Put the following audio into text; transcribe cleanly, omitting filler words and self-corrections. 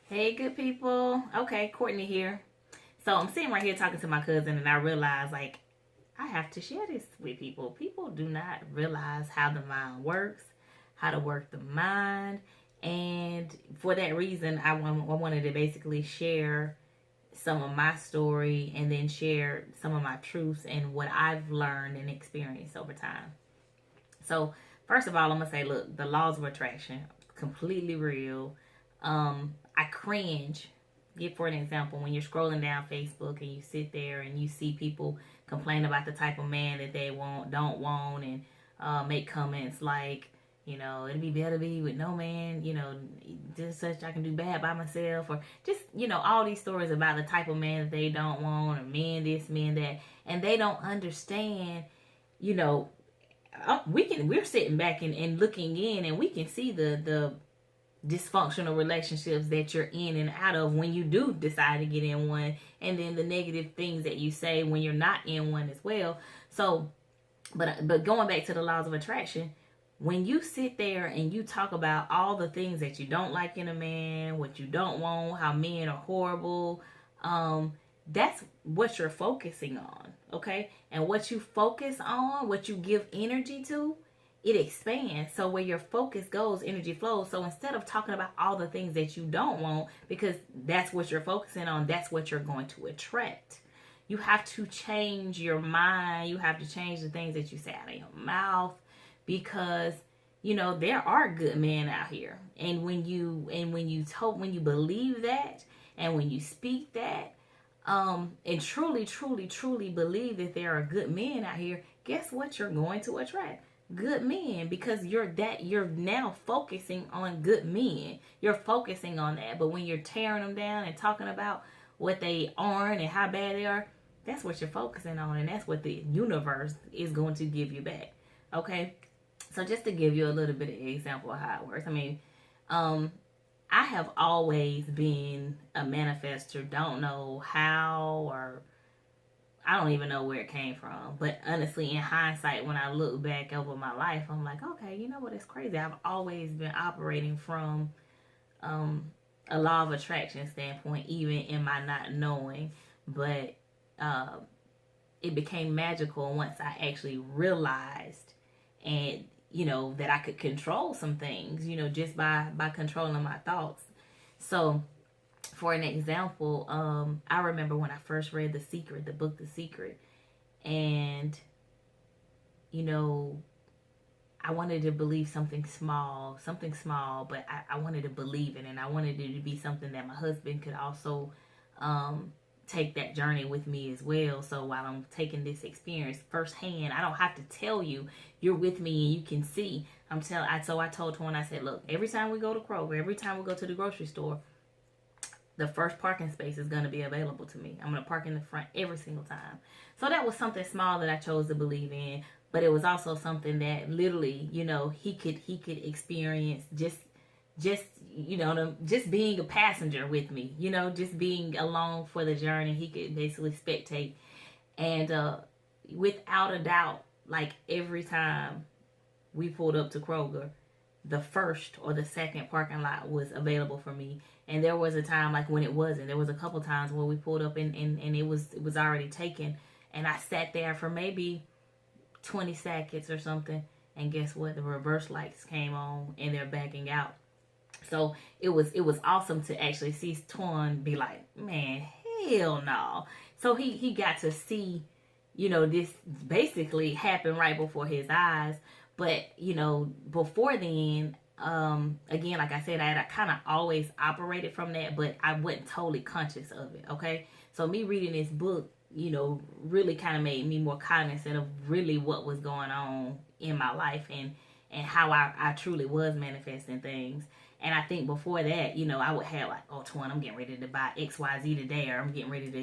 Hey, good people. Okay, Courtney here. So I'm sitting right here talking to my cousin, and I realize, like, I have to share this with people. People do not realize how the mind works, how to work the mind. And for that reason, I wanted to basically share some of my story and then share some of my truths and what I've learned and experienced over time. So, first of all, I'm going to say, look, the laws of attraction, completely real. I cringe. Give for an example, when you're scrolling down Facebook and you sit there and you see people complain about the type of man that they don't want, and make comments like, it'd be better to be with no man, just such I can do bad by myself, or just, all these stories about the type of man that they don't want, or men this, men that, and they don't understand, you know, we're sitting back and looking in, and we can see the dysfunctional relationships that you're in and out of when you do decide to get in one, and then the negative things that you say when you're not in one as well. So but going back to the laws of attraction, when you sit there and you talk about all the things that you don't like in a man, what you don't want, how men are horrible, that's what you're focusing on, okay? And what you focus on, what you give energy to, it expands. So where your focus goes, energy flows. So instead of talking about all the things that you don't want, because that's what you're focusing on, that's what you're going to attract. You have to change your mind. You have to change the things that you say out of your mouth, because there are good men out here. And when you believe that, and when you speak that, and truly, truly, truly believe that there are good men out here, guess what you're going to attract? Good men, because you're now focusing on good men. You're focusing on that. But when you're tearing them down and talking about what they aren't and how bad they are, that's what you're focusing on, and that's what the universe is going to give you back. Okay? So just to give you a little bit of example of how it works. I mean, I have always been a manifester. Don't know how, or I don't even know where it came from. But honestly, in hindsight, when I look back over my life, I'm like, okay, you know what? It's crazy. I've always been operating from a law of attraction standpoint, even in my not knowing. But it became magical once I actually realized, and that I could control some things, just by controlling my thoughts. So, for an example, I remember when I first read the book The Secret, and I wanted to believe something small, but I wanted to believe it, and I wanted it to be something that my husband could also take that journey with me as well. So while I'm taking this experience firsthand, I don't have to tell you, you're with me and you can see. So I told Twan, I said, look, every time we go to Kroger, every time we go to the grocery store, the first parking space is going to be available to me. I'm going to park in the front every single time. So that was something small that I chose to believe in, but it was also something that literally, he could experience just just being a passenger with me, just being along for the journey. He could basically spectate. And without a doubt, like every time we pulled up to Kroger, the first or the second parking lot was available for me. And there was a time like when it wasn't. There was a couple times where we pulled up and it was already taken. And I sat there for maybe 20 seconds or something. And guess what? The reverse lights came on and they're backing out. So it was awesome to actually see Twan be like, man, hell no. So he got to see, this basically happen right before his eyes. But, before then, again, like I said, I kind of always operated from that, but I wasn't totally conscious of it, okay? So me reading this book, really kind of made me more cognizant of really what was going on in my life, and how I truly was manifesting things. And I think before that, I would have like, oh, Twan, I'm getting ready to buy XYZ today, or I'm getting ready to